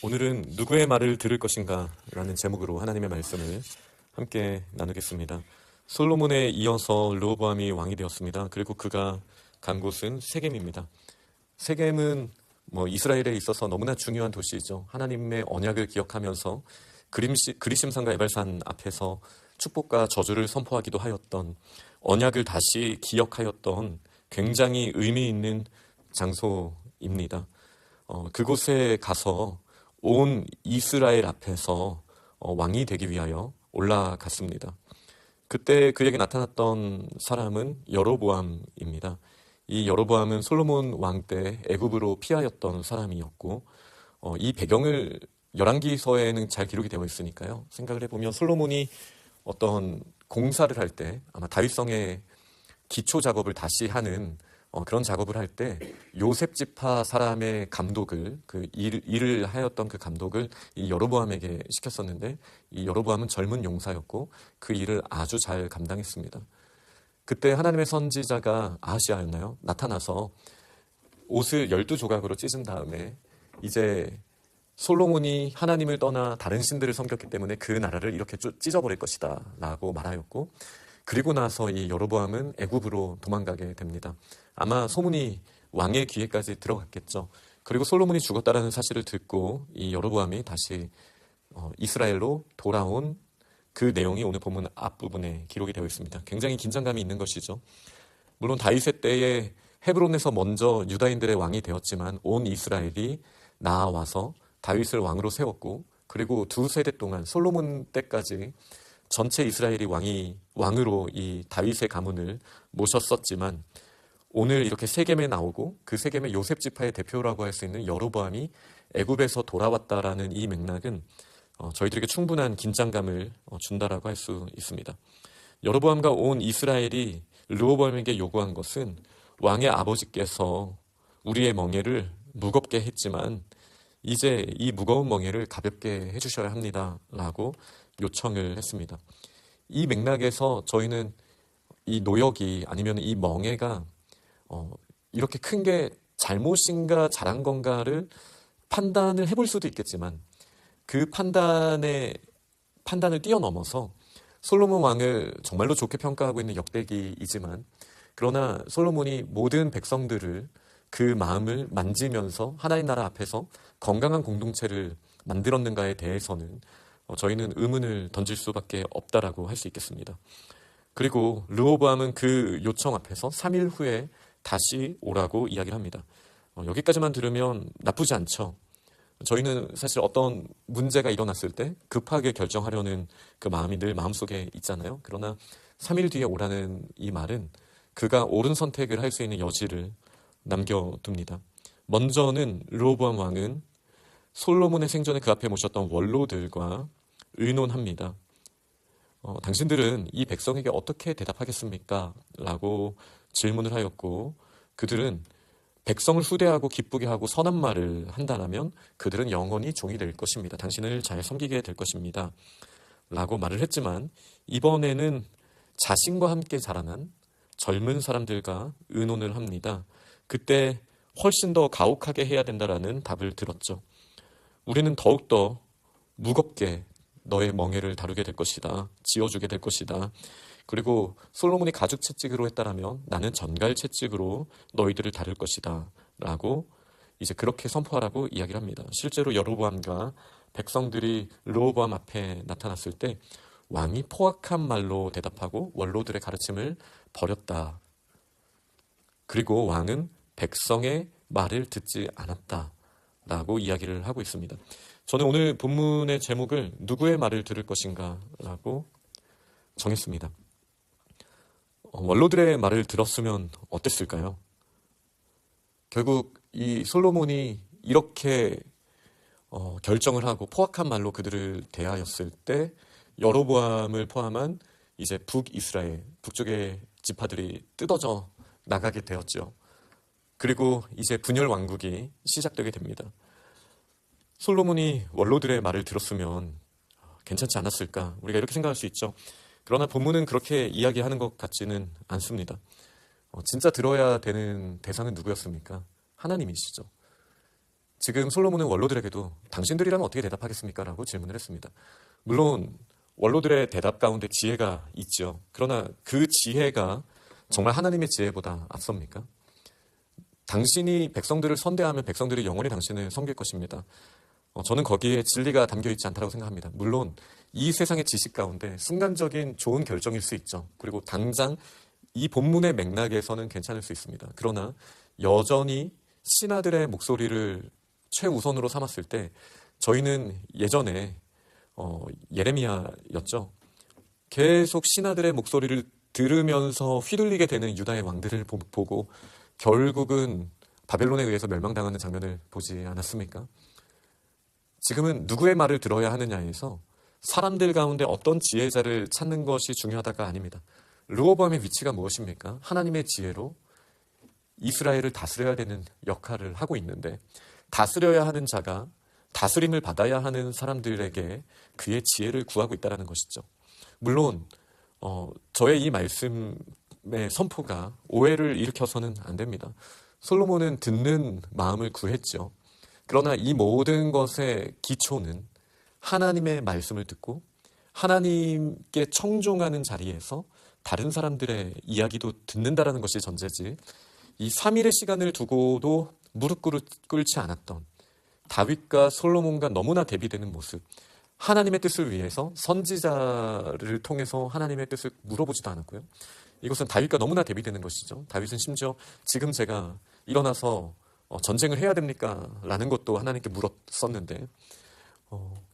오늘은 누구의 말을 들을 것인가 라는 제목으로 하나님의 말씀을 함께 나누겠습니다. 솔로몬에 이어서 르호보암이 왕이 되었습니다. 그리고 그가 간 곳은 세겜입니다. 세겜은 이스라엘에 있어서 너무나 중요한 도시이죠. 하나님의 언약을 기억하면서 그리심산과 에발산 앞에서 축복과 저주를 선포하기도 하였던, 언약을 다시 기억하였던 굉장히 의미 있는 장소입니다. 그곳에 가서 온 이스라엘 앞에서 왕이 되기 위하여 올라갔습니다. 그때 그에게 나타났던 사람은 여로보암입니다. 이 여로보암은 솔로몬 왕 때 애굽으로 피하였던 사람이었고, 이 배경을 열왕기서에는 잘 기록이 되어 있으니까요. 생각을 해보면 솔로몬이 어떤 공사를 할 때 아마 다윗성의 기초 작업을 다시 하는 그런 작업을 할 때 요셉 지파 사람의 감독을, 그 일을 하였던 그 감독을 이 여로보암에게 시켰었는데, 이 여로보암은 젊은 용사였고 그 일을 아주 잘 감당했습니다. 그때 하나님의 선지자가 아하시아였나요? 나타나서 옷을 12조각으로 찢은 다음에 이제 솔로몬이 하나님을 떠나 다른 신들을 섬겼기 때문에 그 나라를 이렇게 찢어버릴 것이다 라고 말하였고, 그리고 나서 이 여로보암은 애굽으로 도망가게 됩니다. 아마 소문이 왕의 귀에까지 들어갔겠죠. 그리고 솔로몬이 죽었다라는 사실을 듣고 이 여로보암이 다시 이스라엘로 돌아온 그 내용이 오늘 본문 앞부분에 기록이 되어 있습니다. 굉장히 긴장감이 있는 것이죠. 물론 다윗의 때에 헤브론에서 먼저 유다인들의 왕이 되었지만 온 이스라엘이 나아와서 다윗을 왕으로 세웠고, 그리고 두 세대 동안 솔로몬 때까지 전체 이스라엘이 왕으로 이 다윗의 가문을 모셨었지만, 오늘 이렇게 세겜에 나오고 그 세겜의 요셉 지파의 대표라고 할 수 있는 여로보암이 애굽에서 돌아왔다라는 이 맥락은 저희들에게 충분한 긴장감을 준다라고 할 수 있습니다. 여로보암과 온 이스라엘이 르호보암에게 요구한 것은 왕의 아버지께서 우리의 멍에를 무겁게 했지만 이제 이 무거운 멍에를 가볍게 해주셔야 합니다 라고 요청을 했습니다. 이 맥락에서 저희는 이 노역이, 아니면 이 멍에가 이렇게 큰 게 잘못인가 잘한 건가를 판단을 해볼 수도 있겠지만, 그 판단을 뛰어넘어서 솔로몬 왕을 정말로 좋게 평가하고 있는 역대기이지만, 그러나 솔로몬이 모든 백성들을, 그 마음을 만지면서 하나님 나라 앞에서 건강한 공동체를 만들었는가에 대해서는 저희는 의문을 던질 수밖에 없다라고 할 수 있겠습니다. 그리고 르호보암은 그 요청 앞에서 3일 후에 다시 오라고 이야기를 합니다. 여기까지만 들으면 나쁘지 않죠. 저희는 사실 어떤 문제가 일어났을 때 급하게 결정하려는 그 마음이 늘 마음속에 있잖아요. 그러나 3일 뒤에 오라는 이 말은 그가 옳은 선택을 할 수 있는 여지를 남겨둡니다. 먼저는 르호보암 왕은 솔로몬의 생전에 그 앞에 모셨던 원로들과 의논합니다. 당신들은 이 백성에게 어떻게 대답하겠습니까? 라고 질문을 하였고, 그들은 백성을 후대하고 기쁘게 하고 선한 말을 한다면 그들은 영원히 종이 될 것입니다. 당신을 잘 섬기게 될 것입니다 라고 말을 했지만, 이번에는 자신과 함께 자라난 젊은 사람들과 의논을 합니다. 그때 훨씬 더 가혹하게 해야 된다라는 답을 들었죠. 우리는 더욱더 무겁게 너의 멍에를 다루게 될 것이다. 지어주게 될 것이다. 그리고 솔로몬이 가죽 채찍으로 했다라면 나는 전갈 채찍으로 너희들을 다룰 것이다 라고 이제 그렇게 선포하라고 이야기를 합니다. 실제로 여로보암과 백성들이 르호보암 앞에 나타났을 때 왕이 포악한 말로 대답하고 원로들의 가르침을 버렸다. 그리고 왕은 백성의 말을 듣지 않았다 라고 이야기를 하고 있습니다. 저는 오늘 본문의 제목을 누구의 말을 들을 것인가 라고 정했습니다. 원로들의 말을 들었으면 어땠을까요? 결국 이 솔로몬이 이렇게 결정을 하고 포악한 말로 그들을 대하였을 때 여로보암을 포함한 이제 북이스라엘, 북쪽의 지파들이 뜯어져 나가게 되었죠. 그리고 이제 분열 왕국이 시작되게 됩니다. 솔로몬이 원로들의 말을 들었으면 괜찮지 않았을까? 우리가 이렇게 생각할 수 있죠. 그러나 본문은 그렇게 이야기하는 것 같지는 않습니다. 진짜 들어야 되는 대상은 누구였습니까? 하나님이시죠. 지금 솔로몬은 원로들에게도 당신들이라면 어떻게 대답하겠습니까? 라고 질문을 했습니다. 물론 원로들의 대답 가운데 지혜가 있죠. 그러나 그 지혜가 정말 하나님의 지혜보다 앞섭니까? 당신이 백성들을 선대하면 백성들이 영원히 당신을 섬길 것입니다. 저는 거기에 진리가 담겨 있지 않다고 생각합니다. 물론 이 세상의 지식 가운데 순간적인 좋은 결정일 수 있죠. 그리고 당장 이 본문의 맥락에서는 괜찮을 수 있습니다. 그러나 여전히 신하들의 목소리를 최우선으로 삼았을 때 저희는 예전에 예레미야였죠. 계속 신하들의 목소리를 들으면서 휘둘리게 되는 유다의 왕들을 보고 결국은 바벨론에 의해서 멸망당하는 장면을 보지 않았습니까? 지금은 누구의 말을 들어야 하느냐에서 사람들 가운데 어떤 지혜자를 찾는 것이 중요하다가 아닙니다. 르호보암의 위치가 무엇입니까? 하나님의 지혜로 이스라엘을 다스려야 되는 역할을 하고 있는데 다스려야 하는 자가 다스림을 받아야 하는 사람들에게 그의 지혜를 구하고 있다는 것이죠. 물론 저의 이 말씀의 선포가 오해를 일으켜서는 안 됩니다. 솔로몬은 듣는 마음을 구했죠. 그러나 이 모든 것의 기초는 하나님의 말씀을 듣고 하나님께 청종하는 자리에서 다른 사람들의 이야기도 듣는다라는 것이 전제지, 이 3일의 시간을 두고도 무릎 꿇지 않았던 다윗과 솔로몬과 너무나 대비되는 모습, 하나님의 뜻을 위해서 선지자를 통해서 하나님의 뜻을 물어보지도 않았고요. 이것은 다윗과 너무나 대비되는 것이죠. 다윗은 심지어 지금 제가 일어나서 전쟁을 해야 됩니까? 라는 것도 하나님께 물었었는데,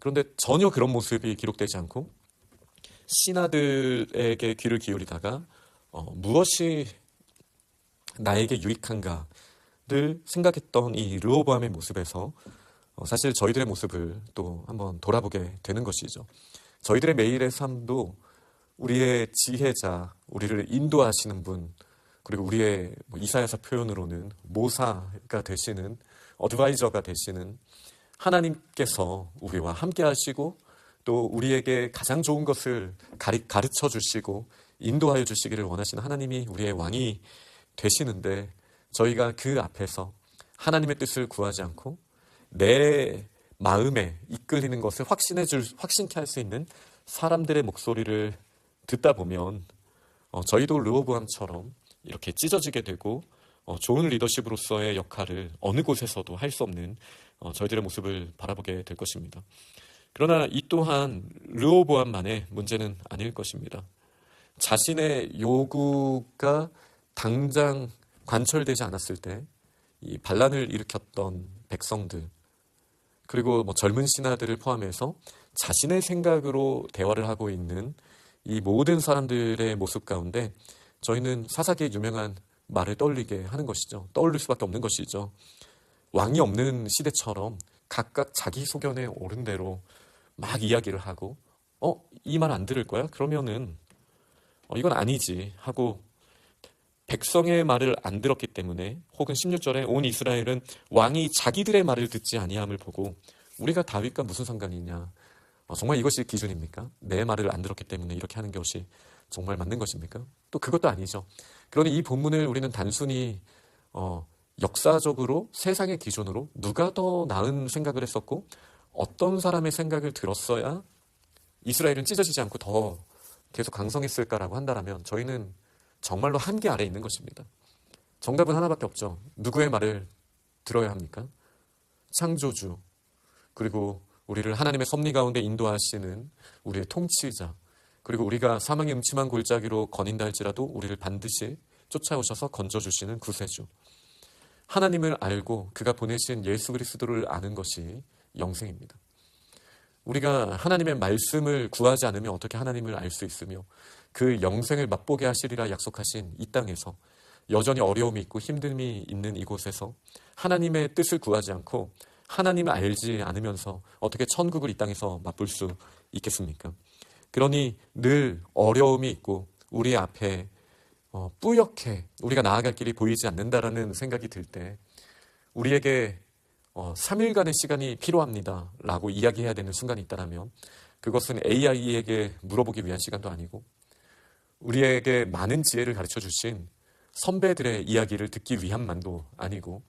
그런데 전혀 그런 모습이 기록되지 않고 신하들에게 귀를 기울이다가 무엇이 나에게 유익한가를 생각했던 이 르호보암의 모습에서 사실 저희들의 모습을 또 한번 돌아보게 되는 것이죠. 저희들의 매일의 삶도 우리의 지혜자, 우리를 인도하시는 분, 그리고 우리의 이사야서 표현으로는 모사가 되시는, 어드바이저가 되시는 하나님께서 우리와 함께 하시고 또 우리에게 가장 좋은 것을 가르쳐 주시고 인도하여 주시기를 원하시는 하나님이 우리의 왕이 되시는데, 저희가 그 앞에서 하나님의 뜻을 구하지 않고 내 마음에 이끌리는 것을 확신케 할 수 있는 사람들의 목소리를 듣다 보면 저희도 르호보암처럼 이렇게 찢어지게 되고 좋은 리더십으로서의 역할을 어느 곳에서도 할 수 없는 저희들의 모습을 바라보게 될 것입니다. 그러나 이 또한 르호보암만의 문제는 아닐 것입니다. 자신의 요구가 당장 관철되지 않았을 때 이 반란을 일으켰던 백성들, 그리고 젊은 신하들을 포함해서 자신의 생각으로 대화를 하고 있는 이 모든 사람들의 모습 가운데 저희는 사사기의 유명한 말을 떠올리게 하는 것이죠. 떠올릴 수밖에 없는 것이죠. 왕이 없는 시대처럼 각각 자기 소견에 옳은 대로 막 이야기를 하고 이 말 안 들을 거야? 그러면은 이건 아니지 하고 백성의 말을 안 들었기 때문에, 혹은 16절에 온 이스라엘은 왕이 자기들의 말을 듣지 아니함을 보고 우리가 다윗과 무슨 상관이냐, 정말 이것이 기준입니까? 내 말을 안 들었기 때문에 이렇게 하는 것이 정말 맞는 것입니까? 또 그것도 아니죠. 그러니 이 본문을 우리는 단순히 역사적으로 세상의 기준으로 누가 더 나은 생각을 했었고 어떤 사람의 생각을 들었어야 이스라엘은 찢어지지 않고 더 계속 강성했을까라고 한다면 저희는 정말로 한계 아래에 있는 것입니다. 정답은 하나밖에 없죠. 누구의 말을 들어야 합니까? 창조주, 그리고 우리를 하나님의 섭리 가운데 인도하시는 우리의 통치자, 그리고 우리가 사망의 음침한 골짜기로 거닌다 할지라도 우리를 반드시 쫓아오셔서 건져주시는 구세주, 하나님을 알고 그가 보내신 예수 그리스도를 아는 것이 영생입니다. 우리가 하나님의 말씀을 구하지 않으면 어떻게 하나님을 알 수 있으며 그 영생을 맛보게 하시리라 약속하신 이 땅에서 여전히 어려움이 있고 힘듦이 있는 이곳에서 하나님의 뜻을 구하지 않고 하나님을 알지 않으면서 어떻게 천국을 이 땅에서 맛볼 수 있겠습니까? 그러니 늘 어려움이 있고 우리 앞에 뿌옇게 우리가 나아갈 길이 보이지 않는다라는 생각이 들 때 우리에게 3일간의 시간이 필요합니다 라고 이야기해야 되는 순간이 있다면 그것은 AI에게 물어보기 위한 시간도 아니고 우리에게 많은 지혜를 가르쳐 주신 선배들의 이야기를 듣기 위함만도 아니고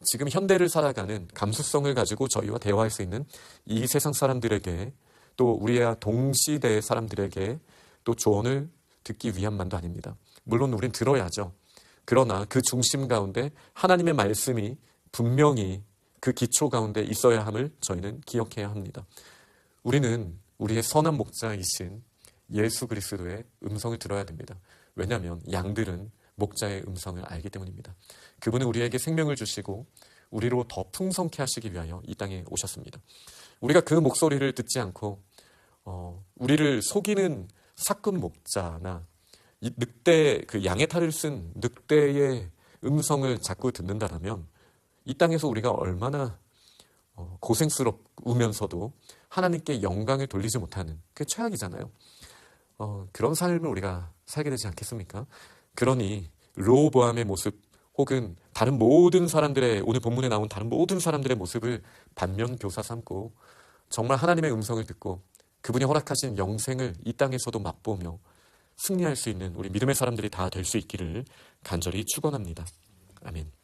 지금 현대를 살아가는 감수성을 가지고 저희와 대화할 수 있는 이 세상 사람들에게, 또 우리와 동시대의 사람들에게 또 조언을 듣기 위함만도 아닙니다. 물론 우린 들어야죠. 그러나 그 중심 가운데 하나님의 말씀이 분명히 그 기초 가운데 있어야 함을 저희는 기억해야 합니다. 우리는 우리의 선한 목자이신 예수 그리스도의 음성을 들어야 됩니다. 왜냐하면 양들은 목자의 음성을 알기 때문입니다. 그분은 우리에게 생명을 주시고 우리로 더 풍성케 하시기 위하여 이 땅에 오셨습니다. 우리가 그 목소리를 듣지 않고 우리를 속이는 사꾼 목자나 이 늑대, 그 양의 탈을 쓴 늑대의 음성을 자꾸 듣는다라면 이 땅에서 우리가 얼마나 고생스러우면서도 하나님께 영광을 돌리지 못하는, 그게 최악이잖아요. 그런 삶을 우리가 살게 되지 않겠습니까? 그러니 르호보암의 모습 혹은 다른 모든 사람들의, 오늘 본문에 나온 다른 모든 사람들의 모습을 반면교사 삼고 정말 하나님의 음성을 듣고 그분이 허락하신 영생을 이 땅에서도 맛보며 승리할 수 있는 우리 믿음의 사람들이 다 될 수 있기를 간절히 축원합니다. 아멘.